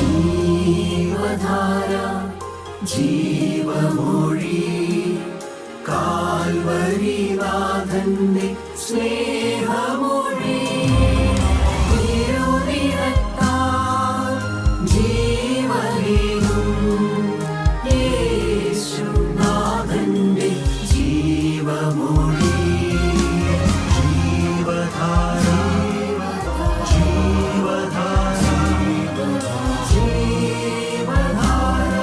ജീവധാര ജീവമൊഴി കാൽവരിനാഥന്റെ സ്നേഹമൊഴി തിരുനിറത്താൽ ജീവനേകും യേശുനാഥന്റെ ജീവമൊഴി ജീവധാര ജീവധാര ജീവധാര.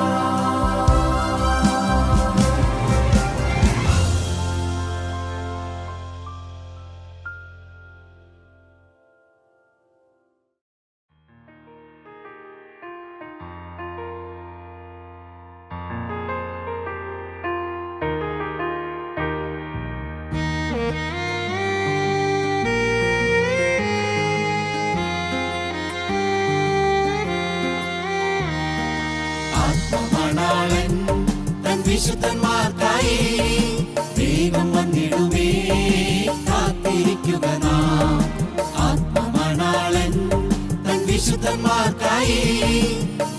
ആത്മമണാളൻ തൻ വിശുദ്ധന്മാർക്കായി വേഗം വന്നിടുമേ കാത്തിരിക്കുക നാം. ആത്മമണാളൻ തൻ വിശുദ്ധന്മാർക്കായി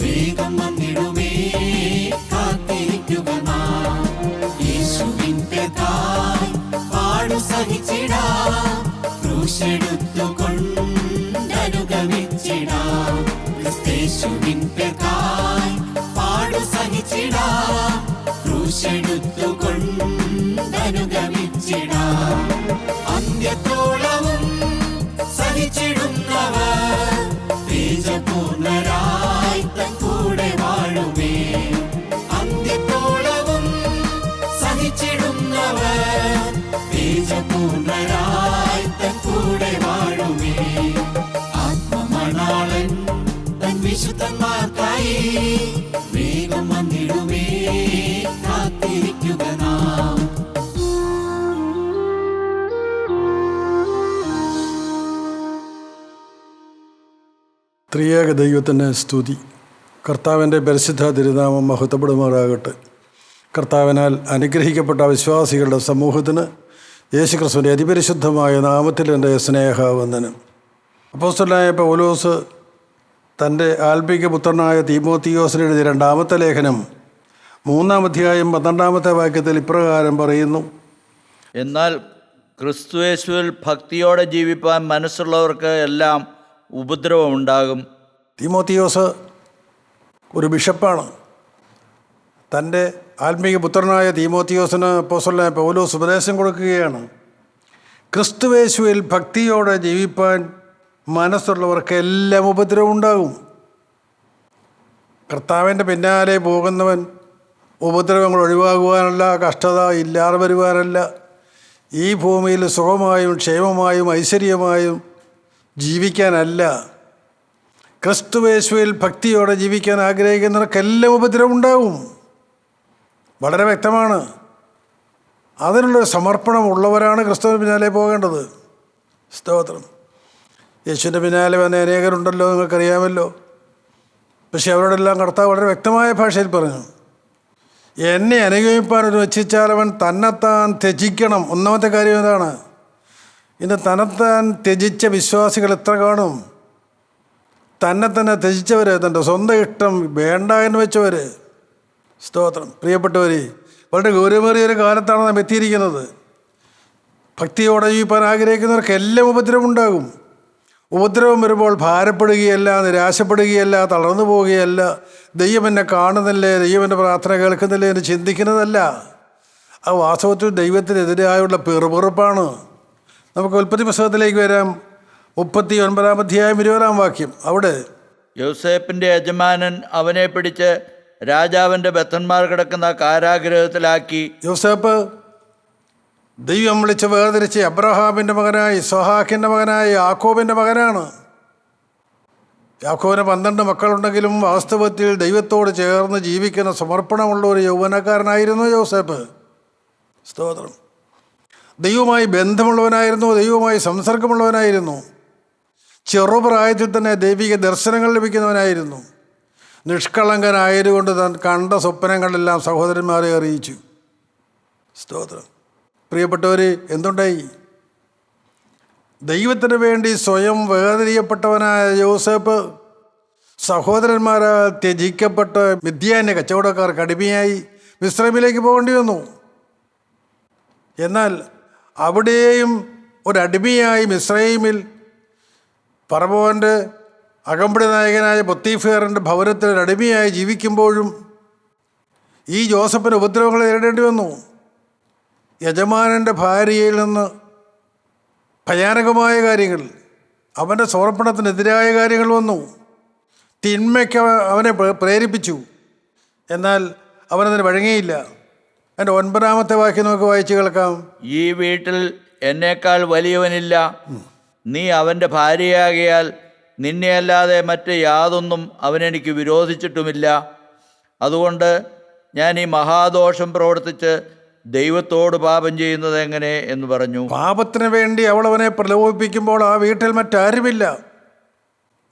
വേഗം വന്നിടുമേ കാത്തിരിക്കുക നാം. യേശുവിൻ പേർക്കായി പാടു സഹിച്ചിടാം, ക്രൂശെടുത്തു കൊണ്ടനുഗമിച്ചിടാം. ക്രിസ്തേശുവിൻ പേർക്കായി പാടു സഹിച്ചിടാം, ക്രൂശെടുത്തു കൊണ്ടനുഗമിച്ചിടാം. അന്ത്യത്തോളവും സഹിച്ചിടുന്നവർ തേജപൂർണരായി തൻ കൂടെ വാഴുമേ. അന്ത്യത്തോളവും സഹിച്ചിടുന്നവർ തേജപൂർണരായി തൻ കൂടെ വാഴുമേ. ആത്മമണാളൻ തൻ വിശുദ്ധന്മാർക്കായി വേഗം വന്നിടുമേ കാത്തിരിക്കുക നാം. ത്രിയേക ദൈവത്തിന് സ്തുതി. കർത്താവിൻ്റെ പരിശുദ്ധ തിരുനാമം മഹത്വപ്പെടുമാറാകട്ടെ. കർത്താവിനാൽ അനുഗ്രഹിക്കപ്പെട്ട വിശ്വാസികളുടെ സമൂഹത്തിന് യേശുക്രിസ്തുവിൻ്റെ അതിപരിശുദ്ധമായ നാമത്തിൽ എൻ്റെ സ്നേഹവന്ദനം. അപ്പോസ്തലനായ പൗലോസ് തൻ്റെ ആത്മീക പുത്രനായ തീമോത്തിയോസിന് എഴുതിയ രണ്ടാമത്തെ ലേഖനം 3-ാം അധ്യായം 12-ാമത്തെ വാക്യത്തിൽ ഇപ്രകാരം പറയുന്നു: എന്നാൽ ക്രിസ്തുയേശുവിൽ ഭക്തിയോടെ ജീവിപ്പാൻ മനസ്സുള്ളവർക്ക് എല്ലാം ഉപദ്രവമുണ്ടാകും. തീമോത്തിയോസ് ഒരു ബിഷപ്പാണ്. തൻ്റെ ആത്മീക പുത്രനായ തീമോത്തിയോസിന് അപ്പോസ്തലനായ പൗലോസ് ഉപദേശം കൊടുക്കുകയാണ്. ക്രിസ്തുയേശുവിൽ ഭക്തിയോടെ ജീവിപ്പാൻ മനസ്സുള്ളവർക്ക് എല്ലാം ഉപദ്രവം ഉണ്ടാകും. കർത്താവിൻ്റെ പിന്നാലെ പോകുന്നവൻ ഉപദ്രവങ്ങൾ ഒഴിവാകുവാനല്ല, കഷ്ടത ഇല്ലാതെ വരുവാനല്ല, ഈ ഭൂമിയിൽ സുഖമായും ക്ഷേമമായും ഐശ്വര്യമായും ജീവിക്കാനല്ല. ക്രിസ്തുയേശുവിൽ ഭക്തിയോടെ ജീവിക്കാൻ ആഗ്രഹിക്കുന്നവർക്കെല്ലാം ഉപദ്രവം ഉണ്ടാകും. വളരെ വ്യക്തമാണ്. അതിനുള്ള സമർപ്പണമുള്ളവരാണ് ക്രിസ്തുവിന് പിന്നാലെ പോകേണ്ടത്. സ്തോത്രം. യേശുവിൻ്റെ പിന്നാലെ വന്ന അനേകരുണ്ടല്ലോ, നിങ്ങൾക്കറിയാമല്ലോ. പക്ഷെ അവരോടെല്ലാം കർത്താവ് വളരെ വ്യക്തമായ ഭാഷയിൽ പറഞ്ഞു, എന്നെ അനുഗമിപ്പാൻ ഒരു ഇച്ഛിച്ചാൽ അവൻ തന്നെത്താൻ ത്യജിക്കണം. ഒന്നാമത്തെ കാര്യം എന്താണ്? ഇന്ന് തന്നെത്താൻ ത്യജിച്ച വിശ്വാസികൾ എത്ര കാണും? തന്നെ ത്യജിച്ചവർ, തൻ്റെ സ്വന്തം ഇഷ്ടം വേണ്ട എന്ന് വെച്ചവർ. സ്തോത്രം. പ്രിയപ്പെട്ടവർ, വളരെ ഗൗരവമേറിയൊരു കാലത്താണ് നാം എത്തിയിരിക്കുന്നത്. ഭക്തിയോടെ ജീവിപ്പാൻ ആഗ്രഹിക്കുന്നവർക്ക് എല്ലാം ഉപദ്രവം ഉണ്ടാകും. ഉപദ്രവം വരുമ്പോൾ ഭാരപ്പെടുകയല്ല, നിരാശപ്പെടുകയല്ല, തളർന്നു പോവുകയല്ല, ദൈവം എന്നെ കാണുന്നില്ലേ, ദൈവം എൻ്റെ പ്രാർത്ഥന കേൾക്കുന്നില്ലേ എന്ന് ചിന്തിക്കുന്നതല്ല. ആ വാസ്തവത്തിൽ ദൈവത്തിനെതിരായുള്ള പിറുപിറുപ്പാണ്. നമുക്ക് ഉൽപ്പത്തി പുസ്തകത്തിലേക്ക് വരാം. 39-ാം അധ്യായം 20-ാം വാക്യം. അവിടെ യോസേപ്പിൻ്റെ യജമാനൻ അവനെ പിടിച്ച് രാജാവിൻ്റെ ബദ്ധന്മാർ കിടക്കുന്ന കാരാഗൃഹത്തിലാക്കി. യോസേപ്പ് ദൈവം വിളിച്ച് വേർതിരിച്ച് അബ്രഹാമിൻ്റെ മകനായി, ഇസ്ഹാക്കിൻ്റെ മകനായി, യാക്കോബിൻ്റെ മകനാണ്. യാക്കോബിന് 12 മക്കളുണ്ടെങ്കിലും വാസ്തവത്തിൽ ദൈവത്തോട് ചേർന്ന് ജീവിക്കുന്ന സമർപ്പണമുള്ള ഒരു യൗവനക്കാരനായിരുന്നു യോസേപ്പ്. സ്തോത്രം. ദൈവവുമായി ബന്ധമുള്ളവനായിരുന്നു, ദൈവവുമായി സംസർഗമുള്ളവനായിരുന്നു. ചെറുപ്രായത്തിൽ തന്നെ ദൈവിക ദർശനങ്ങൾ ലഭിക്കുന്നവനായിരുന്നു. നിഷ്കളങ്കനായതുകൊണ്ട് താൻ കണ്ട സ്വപ്നങ്ങളെല്ലാം സഹോദരന്മാരെ അറിയിച്ചു. സ്തോത്രം. പ്രിയപ്പെട്ടവർ, എന്തുണ്ടായി? ദൈവത്തിന് വേണ്ടി സ്വയം വേർതിരിയപ്പെട്ടവനായ യോസേപ്പ് സഹോദരന്മാരാൽ ത്യജിക്കപ്പെട്ട് മിദ്യാന്യ കച്ചവടക്കാർക്ക് അടിമയായി മിസ്രൈമിലേക്ക് പോകേണ്ടി വന്നു. എന്നാൽ അവിടെയും ഒരടിമയായി മിസ്രൈമിൽ ഫറവോൻ്റെ അകമ്പടി നായകനായ പൊത്തീഫേറിൻ്റെ ഭവനത്തിൽ ഒരടിമയായി ജീവിക്കുമ്പോഴും ഈ ജോസഫിന് ഉപദ്രവങ്ങൾ നേരിടേണ്ടി വന്നു. യജമാനൻ്റെ ഭാര്യയിൽ നിന്ന് ഭയാനകമായ കാര്യങ്ങൾ, അവൻ്റെ സമർപ്പണത്തിനെതിരായ കാര്യങ്ങൾ വന്നു. തിന്മയ്ക്ക് അവനെ പ്രേരിപ്പിച്ചു. എന്നാൽ അവനതിന് വഴങ്ങിയില്ല. എൻ്റെ 9-ാമത്തെ വാക്യം നമുക്ക് വായിച്ച് കേൾക്കാം. ഈ വീട്ടിൽ എന്നേക്കാൾ വലിയവനില്ല. നീ അവൻ്റെ ഭാര്യയാകിയാൽ നിന്നെയല്ലാതെ മറ്റ് യാതൊന്നും അവനെനിക്ക് വിരോധിച്ചിട്ടുമില്ല. അതുകൊണ്ട് ഞാൻ ഈ മഹാദോഷം പ്രവർത്തിച്ച് ദൈവത്തോട് പാപം ചെയ്യുന്നത് എങ്ങനെ എന്ന് പറഞ്ഞു. പാപത്തിന് വേണ്ടി അവൾ അവനെ പ്രലോഭിപ്പിക്കുമ്പോൾ ആ വീട്ടിൽ മറ്റാരുമില്ല.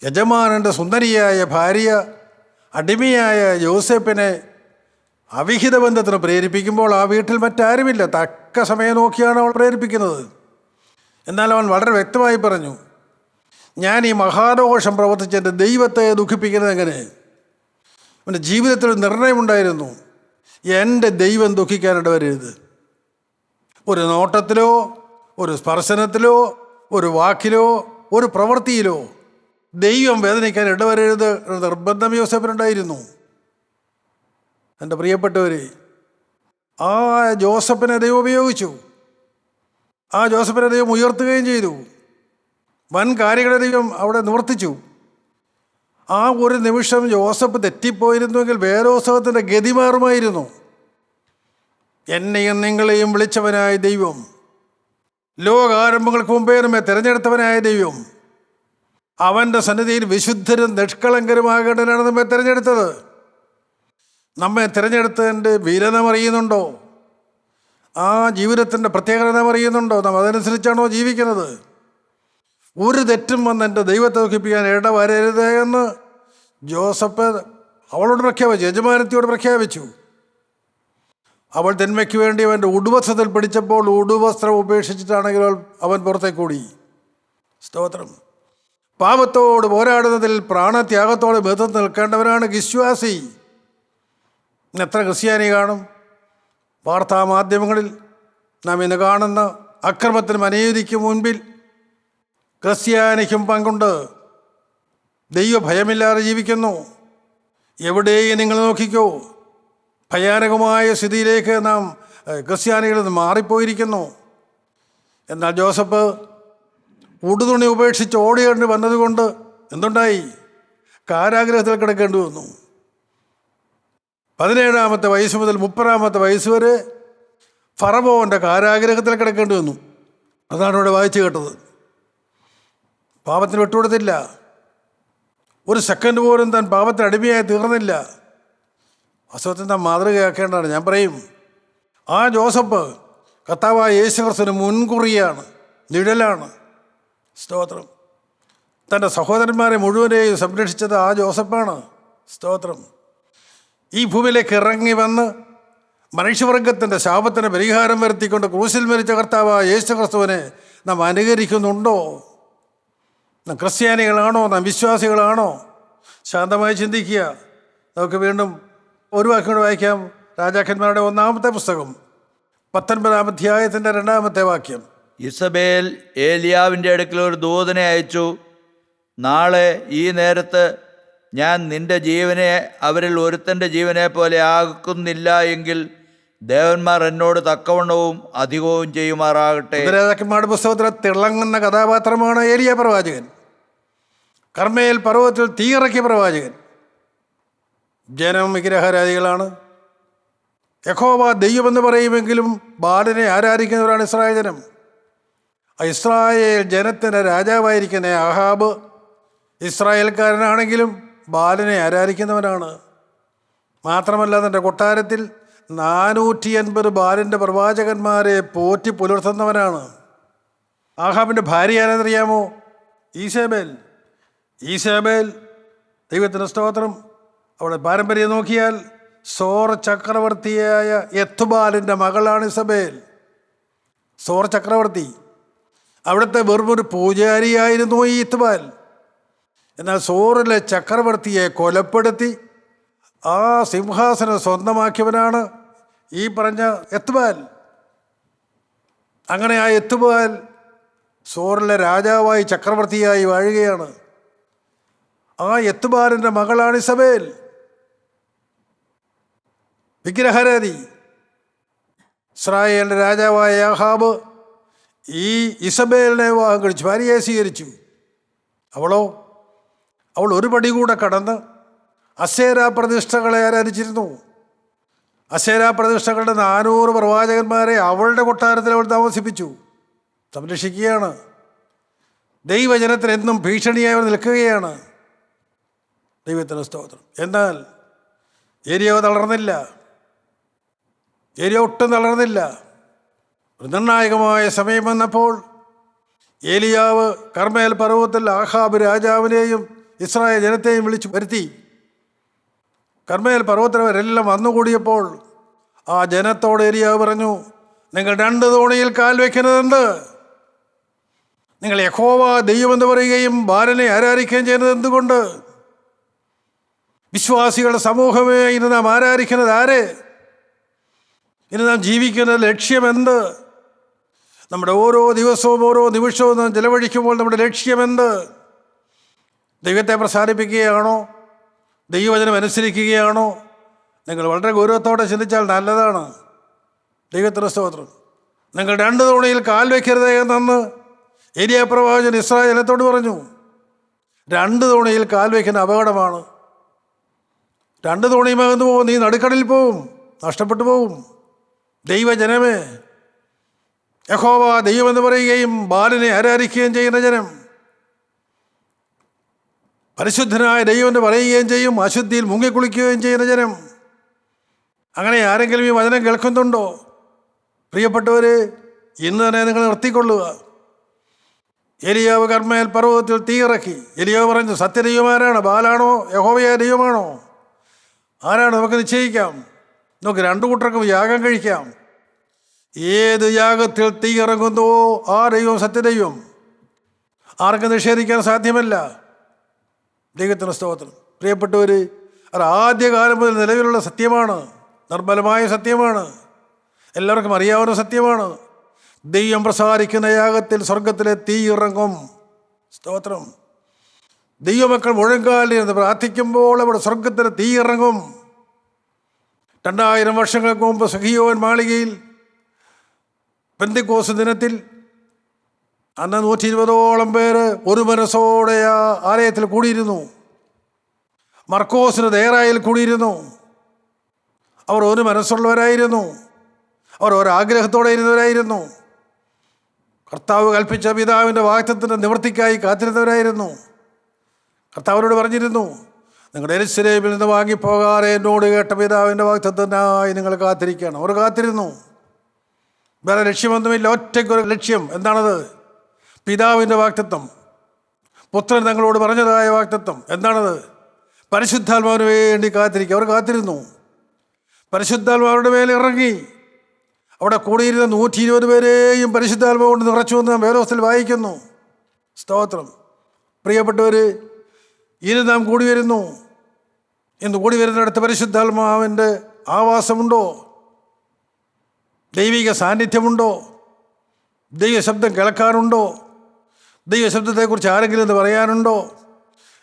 യജമാനൻ്റെ സുന്ദരിയായ ഭാര്യ അടിമയായ യോസേപ്പിനെ അവിഹിത ബന്ധത്തിന് പ്രേരിപ്പിക്കുമ്പോൾ ആ വീട്ടിൽ മറ്റാരുമില്ല. തക്ക സമയം നോക്കിയാണ് അവൾ പ്രേരിപ്പിക്കുന്നത്. എന്നാൽ അവൻ വളരെ വ്യക്തമായി പറഞ്ഞു, ഞാൻ ഈ മഹാദോഷം പ്രവർത്തിച്ച് എൻ്റെ ദൈവത്തെ ദുഃഖിപ്പിക്കുന്നത് എങ്ങനെ? അവൻ്റെ ജീവിതത്തിൽ നിർണയമുണ്ടായിരുന്നു, എൻ്റെ ദൈവം ദുഃഖിക്കാനിട വരരുത്. ഒരു നോട്ടത്തിലോ ഒരു സ്പർശനത്തിലോ ഒരു വാക്കിലോ ഒരു പ്രവൃത്തിയിലോ ദൈവം വേദനിക്കാൻ ഇടവരരുത് എന്ന നിർബന്ധം യോസേപ്പിനുണ്ടായിരുന്നു. എൻ്റെ പ്രിയപ്പെട്ടവരെ, ആ ജോസഫിനെ ദൈവം ഉപയോഗിച്ചു. ആ ജോസഫിനെ ദൈവം ഉയർത്തുകയും ചെയ്തു. വൻ കാര്യങ്ങളെ ദൈവം അവിടെ നിവർത്തിച്ചു. ആ ഒരു നിമിഷം ജോസഫ് തെറ്റിപ്പോയിരുന്നുവെങ്കിൽ വേരോത്സവത്തിൻ്റെ ഗതി മാറുമായിരുന്നു. എന്നെയും നിങ്ങളെയും വിളിച്ചവനായ ദൈവം, ലോകാരംഭങ്ങൾക്ക് മുമ്പേ നമ്മെ തിരഞ്ഞെടുത്തവനായ ദൈവം, അവൻ്റെ സന്നിധിയിൽ വിശുദ്ധരും നിഷ്കളങ്കരുമാകേണ്ടതിനാണ് നമ്മെ തിരഞ്ഞെടുത്തത്. നമ്മെ തിരഞ്ഞെടുത്തതിൻ്റെ വില നാം അറിയുന്നുണ്ടോ? ആ ജീവിതത്തിൻ്റെ പ്രത്യേകത നാം അറിയുന്നുണ്ടോ? നാം അതനുസരിച്ചാണോ ജീവിക്കുന്നത്? ഒരു തെറ്റും വന്ന് എൻ്റെ ദൈവത്തെ ദുഃഖിപ്പിക്കാൻ ഇട വരരുത് എന്ന് ജോസഫ് അവളോട് പ്രഖ്യാപിച്ചു, യജമാനത്തിയോട് പ്രഖ്യാപിച്ചു. അവൾ തിന്മയ്ക്ക് വേണ്ടി അവൻ്റെ ഉടുവസ്ത്രത്തിൽ പിടിച്ചപ്പോൾ ഉടുവസ്ത്രം ഉപേക്ഷിച്ചിട്ടാണെങ്കിലും അവൻ പുറത്തേക്ക് ഓടി. സ്തോത്രം. പാപത്തോട് പോരാടുന്നതിൽ പ്രാണത്യാഗത്തോടെ ബന്ധം നിൽക്കേണ്ടവനാണ് വിശ്വാസി. എത്ര ക്രിസ്ത്യാനി കാണും? വാർത്താമാധ്യമങ്ങളിൽ നാം ഇന്ന് കാണുന്ന അക്രമത്തിനും അനീതിക്കും മുൻപിൽ ക്രിസ്ത്യാനിക്കും പങ്കുണ്ട്. ദൈവഭയമില്ലാതെ ജീവിക്കുന്നു. എവിടെയും നിങ്ങൾ നോക്കിക്കോ, ഭയാനകമായ സ്ഥിതിയിലേക്ക് നാം ക്രിസ്ത്യാനികളിൽ നിന്ന് മാറിപ്പോയിരിക്കുന്നു. എന്നാൽ ജോസഫ് ഉടുതുണി ഉപേക്ഷിച്ച് ഓടിയേണ്ടി വന്നതുകൊണ്ട് എന്തുണ്ടായി? കാരാഗ്രഹത്തിൽ കിടക്കേണ്ടി വന്നു. 17-ാമത്തെ വയസ്സ് മുതൽ 30-ാമത്തെ വയസ്സ് വരെ ഫറവോൻ്റെ കാരാഗ്രഹത്തിൽ കിടക്കേണ്ടി വന്നു. അതാണ് ഇവിടെ വായിച്ചു കേട്ടത്. പാപത്തിന് വിട്ടുകൊടുത്തില്ല. ഒരു സെക്കൻഡ് പോലും താൻ പാപത്തിന് അടിമയായി തീർന്നില്ല. വാസ്തവത്തിൽ നാം മാതൃകയാക്കേണ്ടതാണ്. ഞാൻ പറയും, ആ ജോസഫ് കർത്താവായ യേശുക്രിസ്തുവിന് മുൻകുറിയാണ്, നിഴലാണ്. സ്തോത്രം. തൻ്റെ സഹോദരന്മാരെ മുഴുവനെയും സംരക്ഷിച്ചത് ആ ജോസഫാണ്. സ്തോത്രം. ഈ ഭൂമിയിലേക്ക് ഇറങ്ങി വന്ന് മനുഷ്യവർഗത്തിൻ്റെ ശാപത്തിന് പരിഹാരം വരുത്തിക്കൊണ്ട് ക്രൂശിൽ മരിച്ച കർത്താവായ യേശുക്രിസ്തുവിനെ നാം അനുകരിക്കുന്നുണ്ടോ? നാം ക്രിസ്ത്യാനികളാണോ? നാം വിശ്വാസികളാണോ? ശാന്തമായി ചിന്തിക്കുക. നമുക്ക് വീണ്ടും ഒരു വാക്യം കൂടെ വായിക്കാം. രാജാക്കന്മാരുടെ 1-ാമത്തെ പുസ്തകം 19-ാം അധ്യായത്തിൻ്റെ 2-ാമത്തെ വാക്യം. ഇസബേൽ ഏലിയാവിൻ്റെ അടുക്കൽ ഒരു ദൂതനെ അയച്ചു, നാളെ ഈ നേരത്ത് ഞാൻ നിന്റെ ജീവനെ അവരിൽ ഒരുത്തൻ്റെ ജീവനെ പോലെ ആക്കുന്നില്ല എങ്കിൽ ദേവന്മാർ എന്നോട് തക്കവണ്ണവും അധികവും ചെയ്യുമാറാകട്ടെ. രാജാക്കന്മാരുടെ പുസ്തകത്തിലെ തിളങ്ങുന്ന കഥാപാത്രമാണ് ഏലിയ പ്രവാചകൻ. കർമ്മേൽ പർവ്വതത്തിൽ തീയിറക്കിയ പ്രവാചകൻ. ജനം വിഗ്രഹാരാധികളാണ്. യഹോവ ദൈവമെന്ന് പറയുമെങ്കിലും ബാലിനെ ആരാധിക്കുന്നവരാണ് ഇസ്രായേൽ ജനം. ഇസ്രായേൽ ജനത്തിൻ്റെ രാജാവായിരിക്കുന്ന ആഹാബ് ഇസ്രായേൽക്കാരനാണെങ്കിലും ബാലിനെ ആരാധിക്കുന്നവനാണ്. മാത്രമല്ല, തൻ്റെ കൊട്ടാരത്തിൽ 480 ബാലിൻ്റെ പ്രവാചകന്മാരെ പോറ്റി പുലർത്തുന്നവനാണ്. ആഹാബിൻ്റെ ഭാര്യ ആരെന്നറിയാമോ? ഈസേബേൽ. ദൈവത്തിൻ്റെ സ്തോത്രം. അവിടെ പാരമ്പര്യം നോക്കിയാൽ സോർ ചക്രവർത്തിയായ എത്തുബാലിൻ്റെ മകളാണ് ഇസബേൽ. സോർ ചക്രവർത്തി. അവിടുത്തെ വെറുമൊരു പൂജാരിയായിരുന്നു ഈ ഇത്തുബാൽ. എന്നാൽ സോറിലെ ചക്രവർത്തിയെ കൊലപ്പെടുത്തി ആ സിംഹാസനം സ്വന്തമാക്കിയവനാണ് ഈ പറഞ്ഞ എത്ബാൽ. അങ്ങനെ ആ എത്ബാൽ സോറിലെ രാജാവായി ചക്രവർത്തിയായി വാഴുകയാണ്. ആ എത്ബാലിൻ്റെ മകളാണ് ഇസബേൽ, വിഗ്രഹാരാധി. ഇസ്രായേലിൻ്റെ രാജാവായ ആഹാബ് ഈ ഇസബേലിനെ വിവാഹം കഴിച്ചു, ഭാര്യയെ സ്വീകരിച്ചു. അവൾ ഒരു പടി കൂടെ കടന്ന് അശേരാ പ്രതിഷ്ഠകളെ ആരാധിച്ചിരുന്നു. അശേരാ പ്രതിഷ്ഠകളുടെ 400 പ്രവാചകന്മാരെ അവളുടെ കൊട്ടാരത്തിൽ അവൾ താമസിപ്പിച്ചു, സംരക്ഷിക്കുകയാണ്. ദൈവജനത്തിന് എന്നും ഭീഷണിയായി അവർ നിൽക്കുകയാണ്. ദൈവത്തിന് സ്തോത്രം. എന്നാൽ ഏലിയാവ് തളർന്നില്ല, ഏലിയാവ് ഒട്ടും തളർന്നില്ല. ഒരു നിർണായകമായ സമയം വന്നപ്പോൾ ഏലിയാവ് കർമ്മേൽ പർവ്വതത്തിൽ ആഹാബ് രാജാവിനെയും ഇസ്രായേൽ ജനത്തെയും വിളിച്ചു വരുത്തി. കർമ്മേൽ പർവ്വതത്തിലവരെല്ലാം വന്നുകൂടിയപ്പോൾ ആ ജനത്തോട് ഏലിയാവ് പറഞ്ഞു, നിങ്ങൾ 2 തോണിയിൽ കാൽ വയ്ക്കുന്നതെന്ത്? നിങ്ങൾ യഹോവ ദൈവമെന്ന് പറയുകയും ബാലനെ ആരാധിക്കുകയും ചെയ്യുന്നത് എന്തുകൊണ്ട്? വിശ്വാസികളുടെ സമൂഹമേ, ഇന്ന് നാം ആരാധിക്കുന്നത് ആരെ? ഇന്ന് നാം ജീവിക്കുന്ന ലക്ഷ്യമെന്ത്? നമ്മുടെ ഓരോ ദിവസവും ഓരോ നിമിഷവും നാം ചെലവഴിക്കുമ്പോൾ നമ്മുടെ ലക്ഷ്യമെന്ത്? ദൈവത്തെ പ്രസാദിപ്പിക്കുകയാണോ? ദൈവവചനം അനുസരിക്കുകയാണോ? നിങ്ങൾ വളരെ ഗൗരവത്തോടെ ചിന്തിച്ചാൽ നല്ലതാണ്. ദൈവത്തിന് സ്തോത്രം. നിങ്ങൾ 2 തോണിയിൽ കാൽ വയ്ക്കരുതേ എന്നു ഏലിയാ പ്രവാചകൻ ഇസ്രായേൽ ജനത്തോട് പറഞ്ഞു. 2 തോണിയിൽ കാൽ വയ്ക്കുന്ന അപകടമാണ്. 2 തോണിയുമാകുന്നു പോകും, നീ നടുക്കടലിൽ പോവും, നഷ്ടപ്പെട്ടു പോവും. ദൈവജനമേ, യഹോവ ദൈവമെന്ന് പറയുകയും ബാലിനെ ആരാധിക്കുകയും ചെയ്യുന്ന ജനം, പരിശുദ്ധനായ ദൈവമെന്ന് പറയുകയും ചെയ്യും, അശുദ്ധിയിൽ മുങ്ങിക്കുളിക്കുകയും ചെയ്യുന്ന ജനം, അങ്ങനെ ആരെങ്കിലും ഈ വചനം കേൾക്കുന്നുണ്ടോ? പ്രിയപ്പെട്ടവർ, ഇന്ന് തന്നെ നിങ്ങൾ നിർത്തിക്കൊള്ളുക. ഏലിയാവ് കർമ്മേൽ പർവ്വതത്തിൽ തീയിറക്കി. ഏലിയാവ് പറഞ്ഞു, സത്യദൈവം ആരാണ്? ബാലാണോ യഹോവയായ ദൈവമാണോ? ആരാണ്? നമുക്ക് നിശ്ചയിക്കാം. നമുക്ക് 2 കൂട്ടർക്കും യാഗം കഴിക്കാം. ഏത് യാഗത്തിൽ തീ ഇറങ്ങുന്നുവോ ആ ദൈവം സത്യദൈവം, ആർക്കും നിഷേധിക്കാൻ സാധ്യമല്ല. ദൈവത്തിന് സ്തോത്രം. പ്രിയപ്പെട്ടവർ, അത് ആദ്യകാലം മുതൽ നിലവിലുള്ള സത്യമാണ്, നിർമ്മലമായ സത്യമാണ്, എല്ലാവർക്കും അറിയാവുന്ന സത്യമാണ്. ദൈവം പ്രസാദിക്കുന്ന യാഗത്തിൽ സ്വർഗത്തിലെ തീ ഇറങ്ങും. സ്തോത്രം. ദൈവമക്കൾ മുഴങ്കാലിരുന്ന് പ്രാർത്ഥിക്കുമ്പോൾ അവിടെ സ്വർഗത്തിലെ തീ ഇറങ്ങും. 2000 വർഷങ്ങൾക്ക് മുമ്പ് സഖിയോൻ മാളികയിൽ പെന്തക്കോസ്ത് ദിനത്തിൽ അന്ന് 120ഓളം പേര് ഒരു മനസ്സോടെ ആ ആലയത്തിൽ കൂടിയിരുന്നു. മർക്കോസിന് ദേറായിൽ കൂടിയിരുന്നു. അവർ ഒരു മനസ്സുള്ളവരായിരുന്നു, അവർ ഒരാഗ്രഹത്തോടെ ഇരുന്നവരായിരുന്നു. കർത്താവ് കൽപ്പിച്ച പിതാവിൻ്റെ വാഗ്ദത്തത്തിൻ്റെ നിവൃത്തിക്കായി കാത്തിരുന്നവരായിരുന്നു. കർത്താവിനോട് പറഞ്ഞിരുന്നു, നിങ്ങളുടെ യെരൂശലേമിൽ നിന്ന് വാങ്ങിപ്പോകാതെ എന്നോട് കേട്ട പിതാവിൻ്റെ വാഗ്ദത്തത്തിനായി നിങ്ങൾ കാത്തിരിക്കണം. അവർ കാത്തിരുന്നു. വേറെ ലക്ഷ്യമൊന്നുമില്ല, ഒറ്റയ്ക്കൊരു ലക്ഷ്യം. എന്താണത്? പിതാവിൻ്റെ വാഗ്ദത്തം, പുത്രൻ തങ്ങളോട് പറഞ്ഞതായ വാഗ്ദത്തം. എന്താണത്? പരിശുദ്ധാത്മാവിന് വേണ്ടി കാത്തിരിക്കുക. അവർ കാത്തിരുന്നു. പരിശുദ്ധാത്മാവരുടെ മേലെ ഇറങ്ങി. അവിടെ കൂടിയിരുന്ന 120 പേരെയും പരിശുദ്ധാത്മാവ് കൊണ്ട് നിറച്ചു എന്ന് നാം വേദോസ്തത്തിൽ വായിക്കുന്നു. സ്തോത്രം. പ്രിയപ്പെട്ടവർ, ഇനി നാം കൂടി വരുന്നു. ഇന്ന് കൂടി വരുന്നിടത്ത് പരിശുദ്ധാത്മാവിൻ്റെ ആവാസമുണ്ടോ? ദൈവിക സാന്നിധ്യമുണ്ടോ? ദൈവശബ്ദം കേൾക്കാനുണ്ടോ? ദൈവശബ്ദത്തെക്കുറിച്ച് ആരെങ്കിലും എന്ന് പറയാനുണ്ടോ?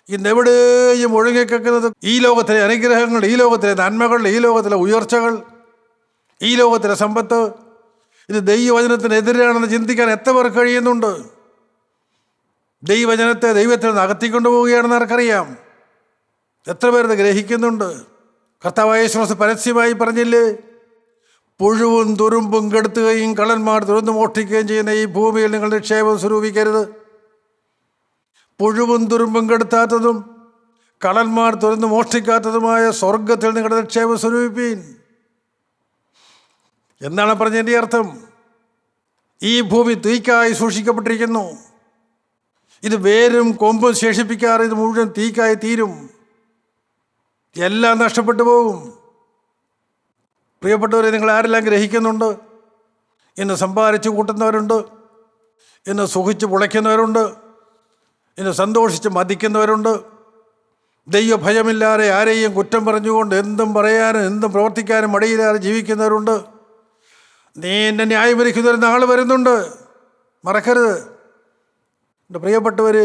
ഇന്നെവിടെയും ഒഴുകിക്കേൾക്കുന്നത് ഈ ലോകത്തിലെ അനുഗ്രഹങ്ങൾ, ഈ ലോകത്തിലെ നന്മകൾ, ഈ ലോകത്തിലെ ഉയർച്ചകൾ, ഈ ലോകത്തിലെ സമ്പത്ത്, ഇത് ദൈവവചനത്തിനെതിരാണെന്ന് ചിന്തിക്കാൻ എത്ര പേർക്ക് കഴിയുന്നുണ്ട്? ദൈവജനത്തെ ദൈവത്തിൽ നിന്ന് അകത്തിക്കൊണ്ടു പോവുകയാണെന്ന് ആർക്കറിയാം? എത്ര പേരത് ഗ്രഹിക്കുന്നുണ്ട്? കർത്താവായ യേശു പരസ്യമായി പറഞ്ഞില്ലേ, പുഴുവും തുരുമ്പും കെടുത്തുകയും കള്ളന്മാർ തുറന്നു മോഷ്ടിക്കുകയും ചെയ്യുന്ന ഈ ഭൂമിയിൽ നിങ്ങൾ നിക്ഷേപം സ്വരൂപിക്കരുത്. പുഴുവും തുരുമ്പും കെടുത്താത്തതും കള്ളന്മാർ തുറന്നു മോഷ്ടിക്കാത്തതുമായ സ്വർഗത്തിൽ നിങ്ങളുടെ നിക്ഷേപം സ്വരൂപിപ്പീൻ. എന്താണ് പറഞ്ഞതിൻ്റെ അർത്ഥം? ഈ ഭൂമി തീക്കായി സൂക്ഷിക്കപ്പെട്ടിരിക്കുന്നു. ഇത് വേരും കൊമ്പും ശേഷിപ്പിക്കാറ്, ഇത് മുഴുവൻ തീക്കായി തീരും. എല്ലാം നഷ്ടപ്പെട്ടു പോകും. പ്രിയപ്പെട്ടവരെ, നിങ്ങൾ ആരെല്ലാം ഗ്രഹിക്കുന്നുണ്ട്? ഇന്ന് സമ്പാദിച്ച് കൂട്ടുന്നവരുണ്ട്, ഇന്ന് സുഖിച്ച് പുളയ്ക്കുന്നവരുണ്ട്, ഇന്ന് സന്തോഷിച്ച് മതിക്കുന്നവരുണ്ട്. ദൈവഭയമില്ലാതെ ആരെയും കുറ്റം പറഞ്ഞുകൊണ്ട് എന്തും പറയാനും എന്തും പ്രവർത്തിക്കാനും മടിയില്ലാതെ ജീവിക്കുന്നവരുണ്ട്. നീ എന്നെ ന്യായം വിധിക്കുന്നൊരു നാൾ വരുന്നുണ്ട്, മറക്കരുത്. എൻ്റെ പ്രിയപ്പെട്ടവർ,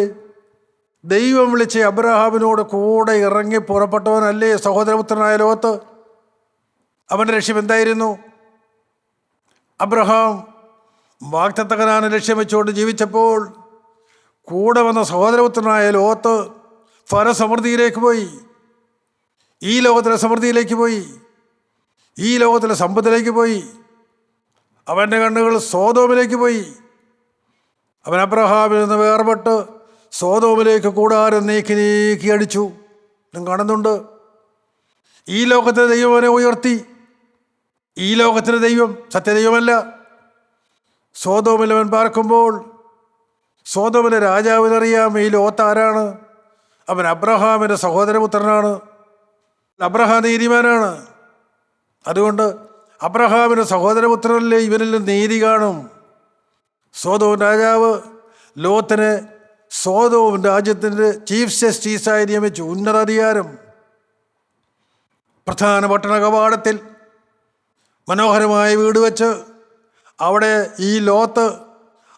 ദൈവം വിളിച്ച് അബ്രഹാമിനോട് കൂടെ ഇറങ്ങി പുറപ്പെട്ടവനല്ലേ സഹോദരപുത്രനായ ലോത്ത്? അവൻ്റെ ലക്ഷ്യം എന്തായിരുന്നു? അബ്രഹാം വാഗ്ദത്ത കനാനെ ലക്ഷ്യം വെച്ചുകൊണ്ട് ജീവിച്ചപ്പോൾ കൂടെ വന്ന സഹോദരപുത്രനായ ലോത്ത് ഫലസമൃദ്ധിയിലേക്ക് പോയി, ഈ ലോകത്തിലെ സമൃദ്ധിയിലേക്ക് പോയി, ഈ ലോകത്തിലെ സമ്പത്തിലേക്ക് പോയി. അവൻ്റെ കണ്ണുകൾ സോദോമിലേക്ക് പോയി. അവൻ അബ്രഹാമിൽ നിന്ന് വേർപെട്ട് സോദോമിലേക്ക് കൂടാരം നീക്കി അടിച്ചു. നിങ്ങൾ കാണുന്നുണ്ട്, ഈ ലോകത്തിലെ ദൈവം അവനെ ഉയർത്തി. ഈ ലോകത്തിലെ ദൈവം സത്യദൈവമല്ല. സോദോമിൽ അവൻ പാർക്കുമ്പോൾ സോദോമിലെ രാജാവിനറിയാം ഈ ലോത്ത് ആരാണ്. അവൻ അബ്രഹാമിൻ്റെ സഹോദരപുത്രനാണ്. അബ്രഹാം നീതിമാനാണ്. അതുകൊണ്ട് അബ്രഹാമിൻ്റെ സഹോദരപുത്രനല്ലേ ഇവനിൽ നീതി കാണും. സോദോം രാജാവ് ലോത്തിനെ സോദോം രാജ്യത്തിൻ്റെ ചീഫ് ജസ്റ്റിസായി നിയമിച്ചു. ഉന്നതാധികാരം. പ്രധാന പട്ടണ കവാടത്തിൽ മനോഹരമായ വീട് വെച്ച് അവിടെ ഈ ലോത്ത്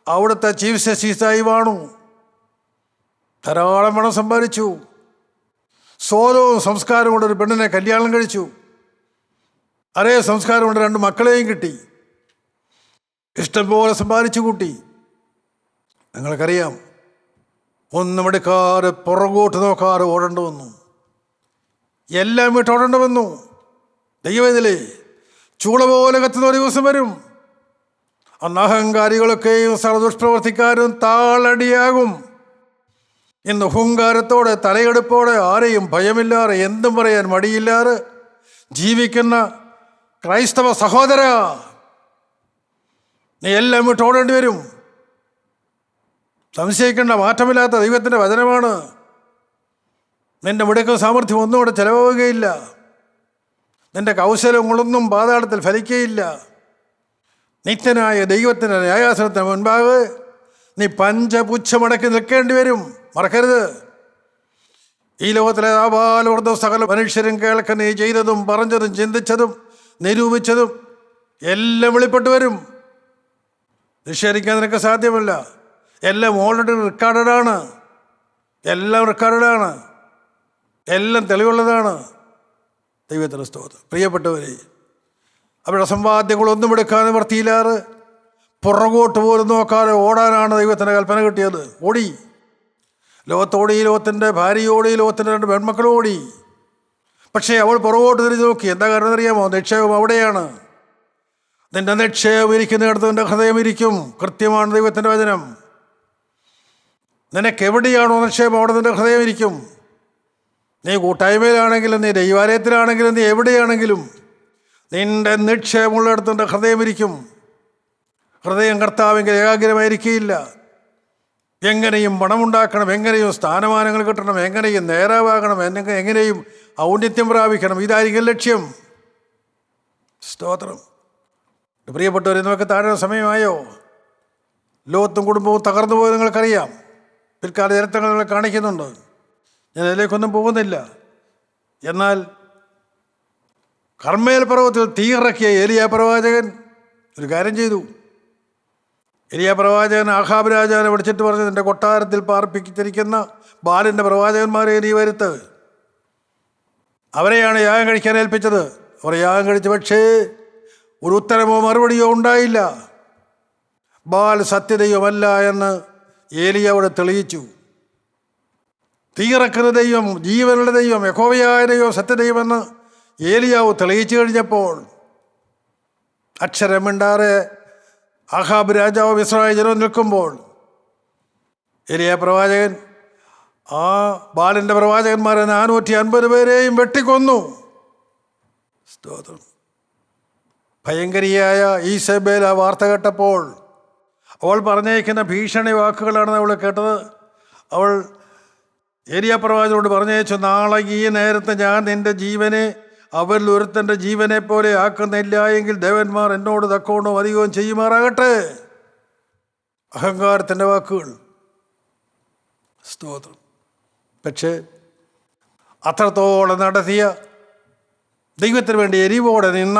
അവിടുത്തെ ചീഫ് ജസ്റ്റിസായി വാണു. ധാരാളം പണം സമ്പാദിച്ചു. സോദോം സംസ്കാരം കൊണ്ട് ഒരു പെണ്ണിനെ കല്യാണം കഴിച്ചു. അതേ സംസ്കാരം കൊണ്ട് 2 മക്കളെയും കിട്ടി. ഇഷ്ടംപോലെ സമ്പാദിച്ചു കൂട്ടി. നിങ്ങൾക്കറിയാം, ഒന്നും എടുക്കാതെ പുറകോട്ട് നോക്കാതെ ഓടേണ്ടി വന്നു. എല്ലാം വിട്ട് ഓടേണ്ടി വന്നു. ദൈവത്തിലെ ചൂള പോലെ കത്തുന്ന ഒരു ദിവസം വരും. അന്ന് അഹങ്കാരികളൊക്കെയും സർവദുഷ്പ്രവർത്തിക്കാരും താളടിയാകും. ഇന്ന് ഹുങ്കാരത്തോടെ തലയെടുപ്പോടെ ആരെയും ഭയമില്ലാതെ എന്തും പറയാൻ മടിയില്ലാതെ ജീവിക്കുന്ന ക്രൈസ്തവ സഹോദര, നീ എല്ലാം വിട്ട് ഓടേണ്ടി വരും. സംശയിക്കേണ്ട, മാറ്റമില്ലാത്ത ദൈവത്തിൻ്റെ വചനമാണ്. നിന്റെ മിടുക്കും സാമർഥ്യം ഒന്നും ഇവിടെ ചിലവാകുകയില്ല. നിന്റെ കൗശലങ്ങളൊന്നും പാതാളത്തിൽ ഫലിക്കുകയില്ല. നിത്യനായ ദൈവത്തിൻ്റെ ന്യായാസനത്തിന് മുൻപാകെ നീ പഞ്ചപുച്ഛമടക്കി നിൽക്കേണ്ടി വരും. മറക്കരുത്, ഈ ലോകത്തിലെ ആപാലവൃദ്ധം സകല മനുഷ്യരും കേൾക്കാൻ നീ ചെയ്തതും പറഞ്ഞതും ചിന്തിച്ചതും നിരൂപിച്ചതും എല്ലാം വെളിപ്പെട്ട് വരും. നിഷേധിക്കാൻ നിനക്ക് സാധ്യമല്ല. എല്ലാം ഓൾറെഡി റെക്കോർഡാണ്. എല്ലാം റെക്കോർഡാണ്. എല്ലാം തെളിവുള്ളതാണ്. ദൈവത്തിൻ്റെ സ്തോത്രം. പ്രിയപ്പെട്ടവരെ, അവരുടെ സമ്പാദ്യങ്ങളൊന്നും എടുക്കാൻ നിവർത്തിയില്ലാതെ പുറകോട്ട് പോലും നോക്കാതെ ഓടാനാണ് ദൈവത്തിൻ്റെ കൽപ്പന കിട്ടിയത്. ഓടി. ലോകത്തോടി, ലോകത്തിൻ്റെ ഭാര്യയോടി, ലോകത്തിൻ്റെ 2 പെൺമക്കളോടി. പക്ഷേ അവൾ പുറകോട്ട് തിരിഞ്ഞ് നോക്കി. എന്താ കാരണം അറിയാമോ? നിക്ഷേപം അവിടെയാണ്. നിന്റെ നിക്ഷേപം ഇരിക്കുന്നിടത്ത് നിന്റെ ഹൃദയം ഇരിക്കും. കൃത്യമാണ് ദൈവത്തിൻ്റെ വചനം. നിനക്കെവിടെയാണോ നിക്ഷേപം അവിടെ നിന്റെ ഹൃദയം ഇരിക്കും. നീ കൂട്ടായ്മയിലാണെങ്കിലും നീ ദൈവാലയത്തിലാണെങ്കിലും നീ എവിടെയാണെങ്കിലും നിന്റെ നിക്ഷേപമുള്ളിടത്ത് നിന്റെ ഹൃദയം ഇരിക്കും. ഹൃദയം കർത്താവെങ്കിൽ ഏകാഗ്രമായിരിക്കുകയില്ല. എങ്ങനെയും പണമുണ്ടാക്കണം, എങ്ങനെയും സ്ഥാനമാനങ്ങൾ കിട്ടണം, എങ്ങനെയും നേരാവാകണം, എങ്ങനെയും ഔന്നത്യം പ്രാപിക്കണം, ഇതായിരിക്കും ലക്ഷ്യം. സ്തോത്രം. പ്രിയപ്പെട്ടവരെ, നമുക്ക് താഴെ സമയമായോ? ലോത്തും കുടുംബവും തകർന്നു പോയി നിങ്ങൾക്കറിയാം. പിൽക്കാല ചരിത്രങ്ങൾ നിങ്ങളെ കാണിക്കുന്നുണ്ട്. ഞാൻ അതിലേക്കൊന്നും പോകുന്നില്ല. എന്നാൽ കർമ്മേൽ പർവ്വതത്തിൽ തീയിറക്കിയ ഏലിയാ പ്രവാചകൻ ഒരു കാര്യം ചെയ്തു. ഏലിയാ പ്രവാചകൻ ആഹാബ് രാജാവിനെ വിളിച്ചിട്ട് പറഞ്ഞു, നിൻ്റെ കൊട്ടാരത്തിൽ പാർപ്പിച്ചിരിക്കുന്ന ബാലിൻ്റെ പ്രവാചകന്മാരെ നീ വരുത്ത്. അവരെയാണ് യാഗം കഴിക്കാൻ ഏൽപ്പിച്ചത്. അവർ യാഗം കഴിച്ചു. പക്ഷേ ഒരു ഉത്തരമോ മറുപടിയോ ഉണ്ടായില്ല. ബാൽ സത്യദൈവമല്ല എന്ന് ഏലിയ അവിടെ തെളിയിച്ചു. തീയിറക്കുന്ന ദൈവം, ജീവനുള്ള ദൈവം, യഹോവയായ ദൈവം, സത്യദൈവമെന്ന് ഏലിയാവ് തെളിയിച്ചു കഴിഞ്ഞപ്പോൾ അക്ഷരമിണ്ടാറെ ആഹാബ് രാജാവ് ഇസ്രായേൽ ജനം നിൽക്കുമ്പോൾ ഏലിയാ പ്രവാചകൻ ആ ബാലിൻ്റെ പ്രവാചകന്മാരെ 450 പേരെയും വെട്ടിക്കൊന്നു. സ്തോത്രം. ഭയങ്കരിയായ ഈസബേൽ ആ വാർത്ത കേട്ടപ്പോൾ അവൾ പറഞ്ഞയക്കുന്ന ഭീഷണി വാക്കുകളാണ് അവൾ കേട്ടത്. അവൾ ഏലിയാ പ്രവാചകനോട് പറഞ്ഞയച്ചു, നാളെ ഈ നേരത്തെ ഞാൻ നിൻ്റെ ജീവനെ അവരിൽ ഒരുത്തൻ്റെ ജീവനെ പോലെ ആക്കുന്നില്ല എങ്കിൽ ദേവന്മാർ എന്നോട് തക്കോണോ അധികവും ചെയ്യുമാറാകട്ടെ. അഹങ്കാരത്തിൻ്റെ വാക്കുകൾ. സ്തോത്രം. പക്ഷേ അത്രത്തോളം നടത്തിയ, ദൈവത്തിന് വേണ്ടി എരിവോടെ നിന്ന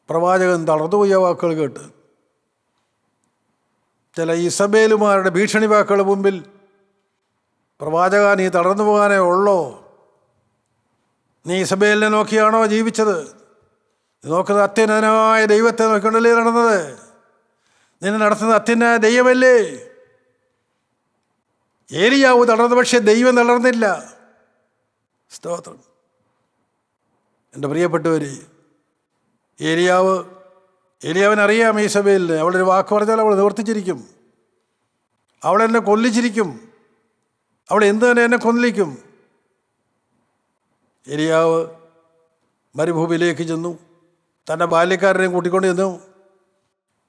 പ്രവാചകൻ തളർന്നുപോയ വാക്കുകൾ കേട്ട് ചില ഇസബേലുമാരുടെ ഭീഷണി വാക്കുകൾ മുമ്പിൽ പ്രവാചക നീ തളർന്നു പോകാനേ ഉള്ളോ? നീ ഇസബേലിനെ നോക്കിയാണോ ജീവിച്ചത്? നീ നോക്കുന്നത് അത്യുന്നതനായ ദൈവത്തെ നോക്കിക്കൊണ്ടല്ലേ നടന്നത്? നിന്നെ നടത്തുന്നത് അത്യുന്നതനായ ദൈവമല്ലേ? ഏലിയാവ് തളർന്നു, പക്ഷേ ദൈവം തളർന്നില്ല. സ്തോത്രം. എൻ്റെ പ്രിയപ്പെട്ടവര്, ഏലിയാവിനറിയാം ഈസബേലിന് അവളൊരു വാക്ക് പറഞ്ഞാൽ അവൾ നിവർത്തിച്ചിരിക്കും, അവളെന്നെ കൊല്ലിച്ചിരിക്കും, അവൾ എന്ത് തന്നെ എന്നെ കൊല്ലിക്കും. ഏലിയാവ് മരുഭൂമിയിലേക്ക് ചെന്നു, തൻ്റെ ബാല്യക്കാരനെയും കൂട്ടിക്കൊണ്ട് ചെന്നു.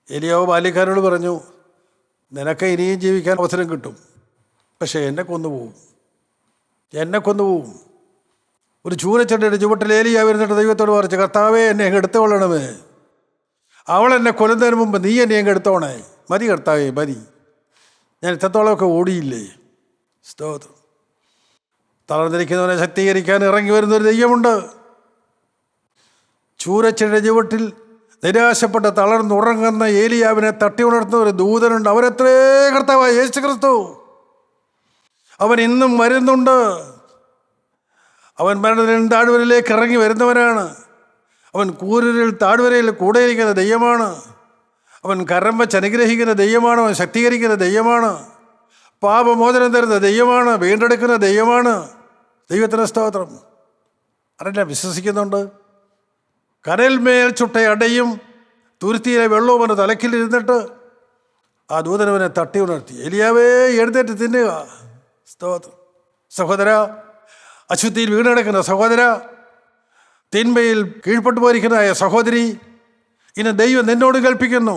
ഏലിയാവ് ബാല്യക്കാരനോട് പറഞ്ഞു, നിനക്ക് ഇനിയും ജീവിക്കാൻ അവസരം കിട്ടും, പക്ഷേ എന്നെ കൊന്നുപോകും. ഒരു ചൂരച്ചെടിയുടെ ചുവട്ടിൽ ഏലിയാവ് ഇരുന്നിട്ട് ദൈവത്തോട് പറഞ്ഞു, കർത്താവേ എന്നെ അങ്ങ് എടുത്തുകൊള്ളണമേ, അവളെന്നെ കൊല്ലുന്നതിന് മുമ്പ് നീ എന്നെ അങ്ങ് എടുത്തോണേ. മതി കർത്താവേ മതി, ഞാൻ ഇത്രത്തോളമൊക്കെ ഓടിയില്ലേ. സ്തോത്രം. തളർന്നിരിക്കുന്നവനെ ശക്തീകരിക്കാൻ ഇറങ്ങി വരുന്നൊരു ദൈവമുണ്ട്. ചൂരച്ചെടിയുടെ ചുവട്ടിൽ നിരാശപ്പെട്ട തളർന്നുറങ്ങുന്ന ഏലിയാവിനെ തട്ടി ഉണർത്തുന്ന ഒരു ദൂതനുണ്ട്. അവരെത്രേ കർത്താവായ യേശു ക്രിസ്തു. അവൻ ഇന്നും വരുന്നുണ്ട്. അവൻ മരണത്തിൽ താഴ്വരയിലേക്ക് ഇറങ്ങി വരുന്നവനാണ്. അവൻ കൂരിൽ താഴ്വരയിൽ കൂടെയിരിക്കുന്ന ദൈവമാണ്. അവൻ കരം വച്ച് അനുഗ്രഹിക്കുന്ന ദൈവമാണ്. അവൻ ശക്തീകരിക്കുന്ന ദൈവമാണ്. പാപമോചനം തരുന്ന ദൈവമാണ്. വീണ്ടെടുക്കുന്ന ദൈവമാണ്. ദൈവത്തിന് സ്തോത്രം. ആരെല്ലാം വിശ്വസിക്കുന്നുണ്ട്? കനൽമേൽ ചുട്ട അടയും തുരുത്തിയിലെ വെള്ളവും അവൻ്റെ തലക്കിലിരുന്നിട്ട് ആ ദൂതനവനെ തട്ടി ഉണർത്തി, ഏലിയാവേ എഴുന്നേറ്റ് തിന്നുക. സ്തോത്രം. സഹോദര, അശുദ്ധിയിൽ വീണ് കിടക്കുന്ന സഹോദര, തിന്മയിൽ കീഴ്പ്പെട്ടു പോയിരിക്കുന്നതായ സഹോദരി, ഇന്ന് ദൈവം നിന്നോട് കൽപ്പിക്കുന്നു,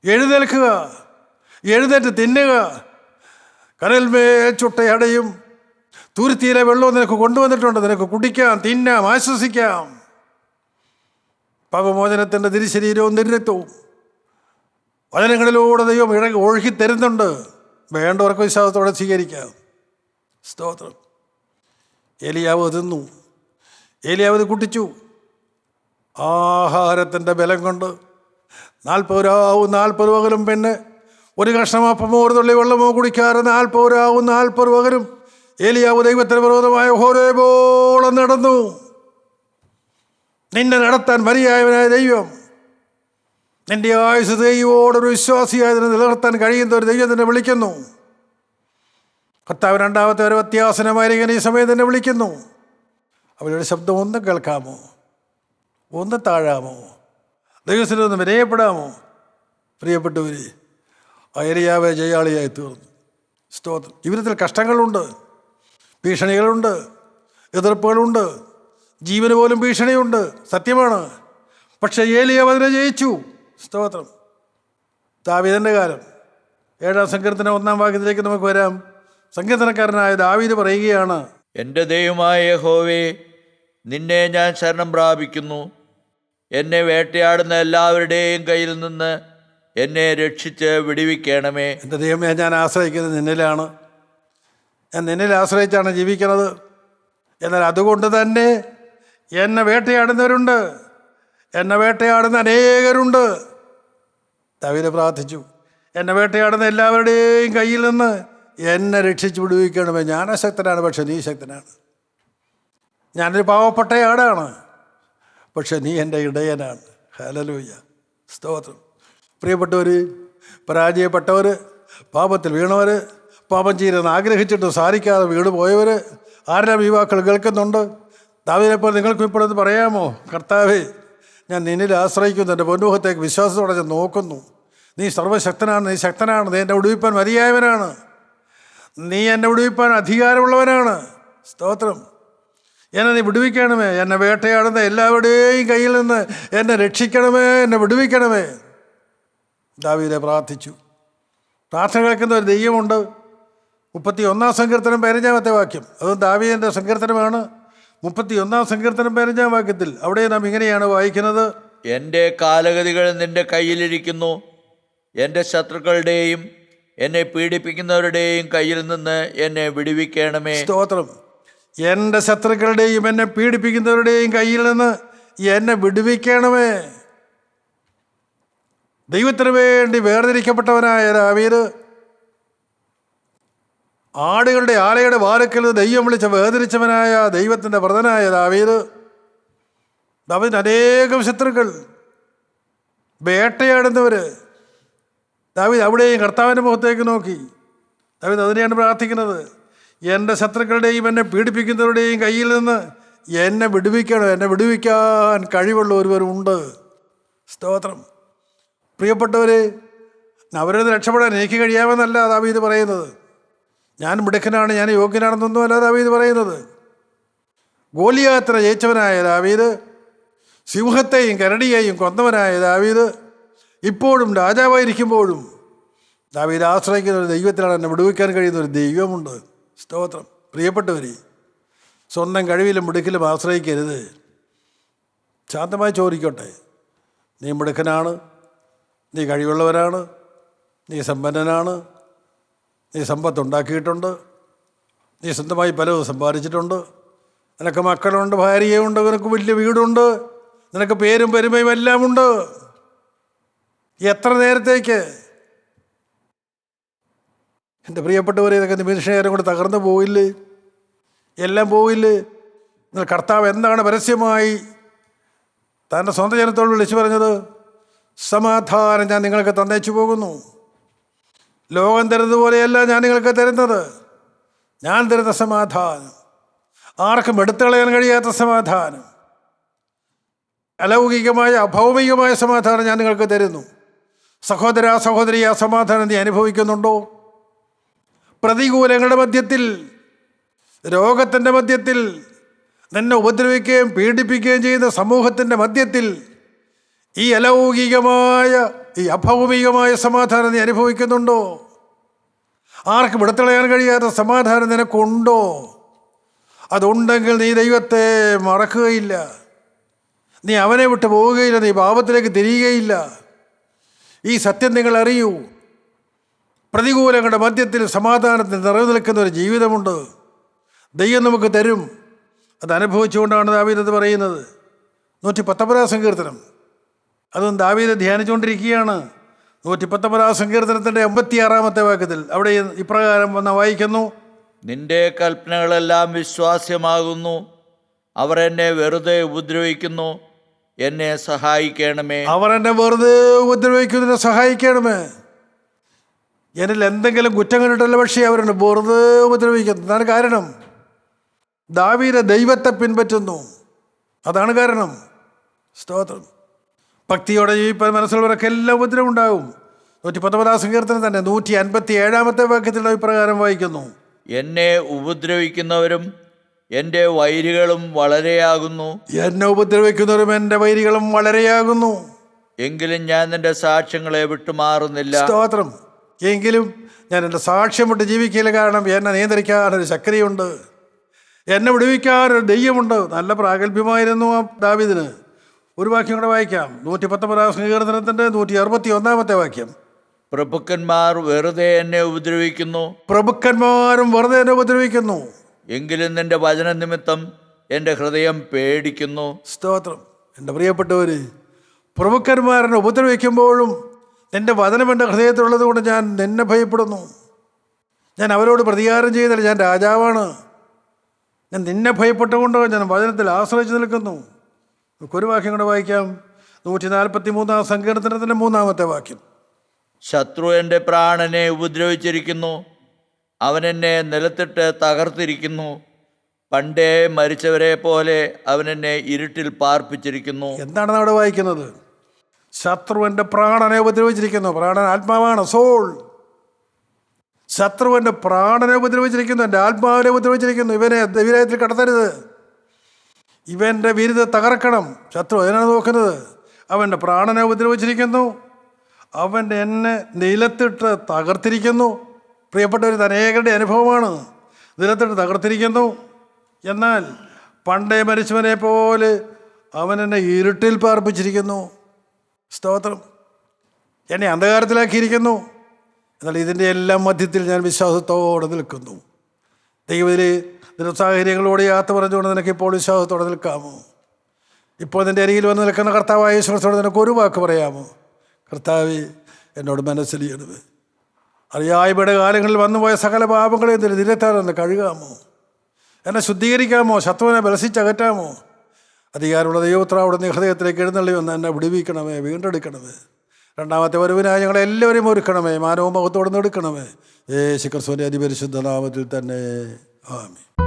എഴുന്നേൽക്കുക, എഴുന്നേറ്റ് തിന്നുക. കനൽമേൽ ചുട്ടയടയും തുരുത്തിയിലെ വെള്ളവും നിനക്ക് കൊണ്ടുവന്നിട്ടുണ്ട്. നിനക്ക് കുടിക്കാം, തിന്നാം, ആശ്വസിക്കാം. പാപമോചനത്തിൻ്റെ തിരുശരീരവും തിരുരക്തവും വചനങ്ങളിലൂടെ ദൈവം ഒഴുകി തരുന്നുണ്ട്. വേണ്ടവർക്ക് വിശ്വാസത്തോടെ സ്വീകരിക്കാം. സ്തോത്രം. ഏലിയാവ് തിന്നു, ഏലിയാവ് കുട്ടിച്ചു. ആഹാരത്തിൻ്റെ ബലം കൊണ്ട് 40 രാവും 40 പകലും, പിന്നെ ഒരു കഷ്ണം അപ്പമോ ഒരു തുള്ളി വെള്ളമോ കുടിക്കാറ് 40 രാവും 40 പകലും ഏലിയാവ് ദൈവത്തിന് വിരോധമായ ഹോരേബോളം നടന്നു. നിന്നെ നടത്താൻ മതിയായവനായ ദൈവം, നിന്റെ ആയുസ് ദൈവോടൊരു വിശ്വാസിയായതിനെ നിലനിർത്താൻ കഴിയുന്ന ഒരു ദൈവം തന്നെ വിളിക്കുന്നു. കർത്താവ് രണ്ടാമത്തെ ഒരു വ്യത്യാസനമായിരിക്കാൻ ഈ സമയം തന്നെ വിളിക്കുന്നു. അവരുടെ ശബ്ദം ഒന്ന് കേൾക്കാമോ? ഒന്ന് താഴാമോ? ദൈവത്തിന് ഒന്ന് വിനയപ്പെടാമോ? പ്രിയപ്പെട്ടവർ, ഏലിയാവ് ജയാളിയായി തീർന്നു. സ്തോത്രം. ജീവിതത്തിൽ കഷ്ടങ്ങളുണ്ട്, ഭീഷണികളുണ്ട്, എതിർപ്പുകളുണ്ട്, ജീവന് പോലും ഭീഷണിയുണ്ട്, സത്യമാണ്. പക്ഷേ ഏലിയാവ് അതിനെ ജയിച്ചു. സ്തോത്രം. ദാവീദിൻ്റെ കാലം 7-ാം സങ്കീർത്തനം 1-ാം വാക്യത്തിലേക്ക് നമുക്ക് വരാം. സങ്കീർത്തനക്കാരനായ ദാവീദ് പറയുകയാണ്, എൻ്റെ ദൈവമായ യഹോവേ, നിന്നെ ഞാൻ ശരണം പ്രാപിക്കുന്നു. എന്നെ വേട്ടയാടുന്ന എല്ലാവരുടെയും കയ്യിൽ നിന്ന് എന്നെ രക്ഷിച്ച് വിടുവിക്കണമേ. എൻ്റെ ദൈവമേ, ഞാൻ ആശ്രയിക്കുന്നത് നിന്നിലാണ്. ഞാൻ നിന്നിൽ ആശ്രയിച്ചാണ് ജീവിക്കുന്നത്. എന്നാൽ അതുകൊണ്ട് തന്നെ എന്നെ വേട്ടയാടുന്നവരുണ്ട്, എന്നെ വേട്ടയാടുന്ന അനേകരുണ്ട്. ദാവീദ് പ്രാർത്ഥിച്ചു, എന്നെ വേട്ടയാടുന്ന എല്ലാവരുടെയും കയ്യിൽ നിന്ന് എന്നെ രക്ഷിച്ച് വിടുവിക്കണമേ. ഞാൻ അശക്തനാണ്, പക്ഷെ നീ ശക്തനാണ്. ഞാനൊരു പാവപ്പെട്ട ആടാണ്, പക്ഷെ നീ എൻ്റെ ഇടയനാണ്. ഹല്ലേലൂയ. സ്തോത്രം. പ്രിയപ്പെട്ടവർ, പരാജയപ്പെട്ടവർ, പാപത്തിൽ വീണവർ, പാപം ചെയ്യുന്നത് ആഗ്രഹിച്ചിട്ട് സാധിക്കാതെ വീട് പോയവർ, ആരെല്ലാം ഈ വാക്കുകൾ കേൾക്കുന്നുണ്ട്? ദാവീദിനെപ്പോലെ നിങ്ങൾക്കും ഇപ്പോഴത് പറയാമോ? കർത്താവേ, ഞാൻ നിന്നിൽ ആശ്രയിക്കുന്നു, എൻ്റെ പൊന്നുമുഖത്തേക്ക് വിശ്വാസത്തോടെ ഞാൻ നോക്കുന്നു. നീ സർവ്വശക്തനാണ്, നീ ശക്തനാണ്, നീ എന്നെ വിടുവിപ്പാൻ മതിയായവനാണ്, നീ എന്നെ വിടുവിപ്പാൻ അധികാരമുള്ളവനാണ്. സ്തോത്രം. എന്നെ നീ വിടുവിക്കണമേ. എന്നെ വേട്ടയാടുന്ന എല്ലാവരുടെയും കയ്യിൽ നിന്ന് എന്നെ രക്ഷിക്കണമേ, എന്നെ വിടുവിക്കണമേ. ദാവീദ് പ്രാർത്ഥിച്ചു. പ്രാർത്ഥന കേൾക്കുന്ന ഒരു ദൈവമുണ്ട്. 31-ാം സങ്കീർത്തനം 15-ാമത്തെ വാക്യം, അതും ദാവീദിൻ്റെ സങ്കീർത്തനമാണ്. 31-ാം സങ്കീർത്തനം 15-ാം വാക്യത്തിൽ അവിടെ നാം ഇങ്ങനെയാണ് വായിക്കുന്നത്, എൻ്റെ കാലഗതികൾ നിന്റെ കയ്യിലിരിക്കുന്നു, എൻ്റെ ശത്രുക്കളുടെയും എന്നെ പീഡിപ്പിക്കുന്നവരുടെയും കയ്യിൽ നിന്ന് എന്നെ വിടുവിക്കണമേ. സ്തോത്രം. എൻ്റെ ശത്രുക്കളുടെയും എന്നെ പീഡിപ്പിക്കുന്നവരുടെയും കയ്യിൽ നിന്ന് എന്നെ വിടുവിക്കണമേ. ദൈവത്തിന് വേണ്ടി വേർതിരിക്കപ്പെട്ടവനായ ദാവീദ് ആടുകളുടെ ആലയുടെ വാരക്കൽ ദൈവം വിളിച്ച് വേർതിരിച്ചവനായ ദൈവത്തിൻ്റെ വ്രതനായ ദാവീദിന് അനേകം ശത്രുക്കൾ, വേട്ടയാടുന്നവർ. ദാവീദ് അവിടെയും കർത്താവിൻ്റെ മുഖത്തേക്ക് നോക്കി. ദാവീദ് അതിനെയാണ് പ്രാർത്ഥിക്കുന്നത്. എൻ്റെ ശത്രുക്കളുടെയും എന്നെ പീഡിപ്പിക്കുന്നവരുടെയും കയ്യിൽ നിന്ന് എന്നെ വിടുവിക്കണം. എന്നെ വിടുവിക്കാൻ കഴിവുള്ള ഒരുവരുണ്ട്. സ്തോത്രം. പ്രിയപ്പെട്ടവർ, അവരിൽ നിന്ന് രക്ഷപ്പെടാൻ എനിക്ക് കഴിയാമെന്നല്ല ദാവീദ് പറയുന്നത്. ഞാൻ മിടുക്കനാണ്, ഞാൻ യോഗ്യനാണെന്നൊന്നുമല്ല ദാവീദ് പറയുന്നത്. ഗോലിയാത്തിനെ ജയിച്ചവനായ ദാവീദ്, സിംഹത്തെയും കരടിയെയും കൊന്നവനായ ദാവീദ്, ഇപ്പോഴും രാജാവായിരിക്കുമ്പോഴും ദാവീദ് ആശ്രയിക്കുന്ന ഒരു ദൈവത്തിലാണ്. എന്നെ വിടുവിക്കാൻ കഴിയുന്ന ഒരു ദൈവമുണ്ട്. സ്തോത്രം. പ്രിയപ്പെട്ടവർ, സ്വന്തം കഴിവിലും മിടുക്കിലും ആശ്രയിക്കരുത്. ശാന്തമായി ചോദിക്കട്ടെ, നീ മിടുക്കനാണ്, നീ കഴിവുള്ളവരാണ്, നീ സമ്പന്നനാണ്, നീ സമ്പത്തുണ്ടാക്കിയിട്ടുണ്ട്, നീ സ്വന്തമായി പലതും സമ്പാദിച്ചിട്ടുണ്ട്, നിനക്ക് മക്കളുണ്ട്, ഭാര്യയുണ്ട്, നിനക്ക് വലിയ വീടുണ്ട്, നിനക്ക് പേരും പെരുമയും എല്ലാം ഉണ്ട്. എത്ര നേരത്തേക്ക്? എൻ്റെ പ്രിയപ്പെട്ടവരെ, ഇതൊക്കെ നിമിഷനേരം കൂടെ തകർന്നു പോയില്ലേ? എല്ലാം പോയില്ലേ? എന്നാൽ കർത്താവ് എന്താണ് പരസ്യമായി തൻ്റെ സ്വന്തം ജനത്തോട് വിളിച്ചു പറഞ്ഞത്? സമാധാനം ഞാൻ നിങ്ങൾക്ക് തന്നേച്ചു പോകുന്നു. ലോകം തരുന്നത് പോലെയല്ല ഞാൻ നിങ്ങൾക്ക് തരുന്നത്. ഞാൻ തരുന്ന സമാധാനം, ആർക്കും എടുത്തുകളയാൻ കഴിയാത്ത സമാധാനം, അലൗകികമായ അഭൗമികമായ സമാധാനം ഞാൻ നിങ്ങൾക്ക് തരുന്നു. സഹോദര സഹോദരി, ആ സമാധാനം നീ അനുഭവിക്കുന്നുണ്ടോ? പ്രതികൂലങ്ങളുടെ മധ്യത്തിൽ, രോഗത്തിൻ്റെ മധ്യത്തിൽ, നിന്നെ ഉപദ്രവിക്കുകയും പീഡിപ്പിക്കുകയും ചെയ്യുന്ന സമൂഹത്തിൻ്റെ മധ്യത്തിൽ ഈ അലൗകികമായ, ഈ അഭൗമികമായ സമാധാനം നീ അനുഭവിക്കുന്നുണ്ടോ? ആർക്കും എടുത്തുകളയാൻ കഴിയാത്ത സമാധാനം നിനക്കുണ്ടോ? അതുണ്ടെങ്കിൽ നീ ദൈവത്തെ മറക്കുകയില്ല, നീ അവനെ വിട്ട് പോവുകയില്ല, നീ പാപത്തിലേക്ക് തിരിയുകയില്ല. ഈ സത്യം നിങ്ങൾ അറിയൂ. പ്രതികൂലങ്ങളുടെ മധ്യത്തിൽ സമാധാനത്തിൽ നിറഞ്ഞു നിൽക്കുന്ന ഒരു ജീവിതമുണ്ട്. ദൈവം നമുക്ക് തരും. അത് അനുഭവിച്ചുകൊണ്ടാണ് ദാവീദ് അത് പറയുന്നത്. 119 സങ്കീർത്തനം, അതും ദാവീദ് ധ്യാനിച്ചുകൊണ്ടിരിക്കുകയാണ്. 119 സങ്കീർത്തനത്തിൻ്റെ 86 വാക്യത്തിൽ അവിടെ ഇപ്രകാരം വായിക്കുന്നു: നിന്റെ കൽപ്പനകളെല്ലാം വിശ്വാസ്യമാകുന്നു, അവർ എന്നെ വെറുതെ ഉപദ്രവിക്കുന്നു, എന്നെ സഹായിക്കണമേ. അവർ എന്നെ വെറുതെ ഉപദ്രവിക്കുന്നതിനെ സഹായിക്കണമേ. എന്നിൽ എന്തെങ്കിലും കുറ്റം കണ്ടിട്ടല്ല, പക്ഷേ അവരെന്നെ വെറുതെ ഉപദ്രവിക്കുന്നു. അതാണ് കാരണം. ദാവീദ് ദൈവത്തെ പിൻപറ്റുന്നു, അതാണ് കാരണം. സ്തോത്രം. ഭക്തിയോടെ ജീവിപ്പാൻ മനസ്സുള്ളവരൊക്കെ എല്ലാം ഉപദ്രവം ഉണ്ടാകും. 119 സങ്കീർത്തനം തന്നെ 157 വാക്യത്തിൽ ഇപ്രകാരം വായിക്കുന്നു: എന്നെ ഉപദ്രവിക്കുന്നവരും എൻ്റെ വൈരികളും വളരെയാകുന്നു. എന്നെ ഉപദ്രവിക്കുന്നവരും എൻ്റെ വൈരികളും വളരെയാകുന്നു. എങ്കിലും ഞാൻ നിന്റെ സാക്ഷ്യങ്ങളെ വിട്ടുമാറുന്നില്ല. സ്തോത്രം. എങ്കിലും ഞാൻ എൻ്റെ സാക്ഷ്യം വിട്ട് ജീവിക്കില്ല. കാരണം എന്നെ നിയന്ത്രിക്കാനൊരു ശക്തിയുണ്ട്, എന്നെ വിടുവിക്കാനൊരു ദൈവമുണ്ട്. നല്ല പ്രാഗൽഭ്യമായിരുന്നു ആ ദാവീദിന്. ഒരു വാക്യം കൂടെ വായിക്കാം. 119 സങ്കീർത്തനത്തിൻ്റെ 161 വാക്യം: പ്രഭുക്കന്മാർ വെറുതെ എന്നെ ഉപദ്രവിക്കുന്നു. പ്രഭുക്കന്മാരും വെറുതെ എന്നെ ഉപദ്രവിക്കുന്നു. എങ്കിലും നിന്റെ വചന നിമിത്തം എൻ്റെ ഹൃദയം പേടിക്കുന്നു. സ്തോത്രം. എൻ്റെ പ്രിയപ്പെട്ടവർ, പ്രഭുക്കന്മാരെന്നെ ഉപദ്രവിക്കുമ്പോഴും നിൻ്റെ വചനം എൻ്റെ ഹൃദയത്തിലുള്ളത് കൊണ്ട് ഞാൻ നിന്നെ ഭയപ്പെടുന്നു. ഞാൻ അവരോട് പ്രതികാരം ചെയ്തില്ല. ഞാൻ രാജാവാണ്. ഞാൻ നിന്നെ ഭയപ്പെട്ടുകൊണ്ട് ഞാൻ വചനത്തിൽ ആശ്രയിച്ച് നിൽക്കുന്നു. ഒരു വാക്യം കൂടെ വായിക്കാം. 143 സങ്കീർത്തനത്തിൻ്റെ 3 വാക്യം: ശത്രു എൻ്റെ പ്രാണനെ ഉപദ്രവിച്ചിരിക്കുന്നു, അവൻ എന്നെ നിലത്തിട്ട് തകർത്തിരിക്കുന്നു. പണ്ടേ മരിച്ചവരെ പോലെ അവൻ എന്നെ ഇരുട്ടിൽ പാർപ്പിച്ചിരിക്കുന്നു. എന്താണെന്ന് അവിടെ വായിക്കുന്നത്? ശത്രു എൻ്റെ പ്രാണനെ ഉപദ്രവിച്ചിരിക്കുന്നു. പ്രാണൻ ആത്മാവാണ്, സോൾ. ശത്രു എൻ്റെ പ്രാണനെ ഉപദ്രവിച്ചിരിക്കുന്നു, എൻ്റെ ആത്മാവിനെ ഉപദ്രവിച്ചിരിക്കുന്നു. ഇവനെ വിരയത്തിൽ കടത്തരുത്, ഇവൻ്റെ വിരുദ്ധ തകർക്കണം. ശത്രു അതിനാണ് നോക്കുന്നത്. അവൻ്റെ പ്രാണനെ ഉപദ്രവിച്ചിരിക്കുന്നു, അവൻ എന്നെ നിലത്തിട്ട് തകർത്തിരിക്കുന്നു. പ്രിയപ്പെട്ടവർ, അനേകരുടെ അനുഭവമാണ്. നിലത്തിട്ട് തകർത്തിരിക്കുന്നു. എന്നാൽ പണ്ടേ മരിച്ചവനെ പോലെ അവൻ എന്നെ ഇരുട്ടിൽ പാർപ്പിച്ചിരിക്കുന്നു. സ്തോത്രം. എന്നെ അന്ധകാരത്തിലാക്കിയിരിക്കുന്നു, എന്നാൽ ഇതിൻ്റെ എല്ലാം മധ്യത്തിൽ ഞാൻ വിശ്വാസത്തോടെ നിൽക്കുന്നു. ദൈവത്തിലെ നിന്റെ സാഹചര്യങ്ങളോട് യാത്ര പറഞ്ഞുകൊണ്ട് നിനക്ക് ഇപ്പോൾ വിശ്വാസത്തോടെ നിൽക്കാമോ? ഇപ്പോൾ നിൻ്റെ അരികിൽ വന്ന് നിൽക്കുന്ന കർത്താവായ യേശുക്രിസ്തുവോട് നിനക്ക് ഒരു വാക്ക് പറയാമോ? കർത്താവേ, എന്നോട് മനസ്സിലിയണമേ. അറിയായ്മയുടെ കാലങ്ങളിൽ വന്നുപോയ സകല പാപങ്ങളെയും നിരത്താറെന്ന് കഴുകാമോ? എന്നെ ശുദ്ധീകരിക്കാമോ? ശത്രുവിനെ ബലസിച്ചകറ്റാമോ? അധികാരമുള്ള ദൈവത്രാവിടെ നീ ഹൃദയത്തിലേക്ക് എഴുന്നള്ളി വന്ന് എന്നെ വിടുവിക്കണമേ, വീണ്ടെടുക്കണമേ. രണ്ടാമത്തെ വരവിനായി ഞങ്ങളെല്ലാവരെയും ഒരുക്കണമേ, മാനവും മഹത്വത്തോടെ എടുക്കണമേ. യേശു ക്രിസ്തുവിൻ്റെ അതിപരിശുദ്ധ നാമത്തിൽ തന്നെ ആമേൻ.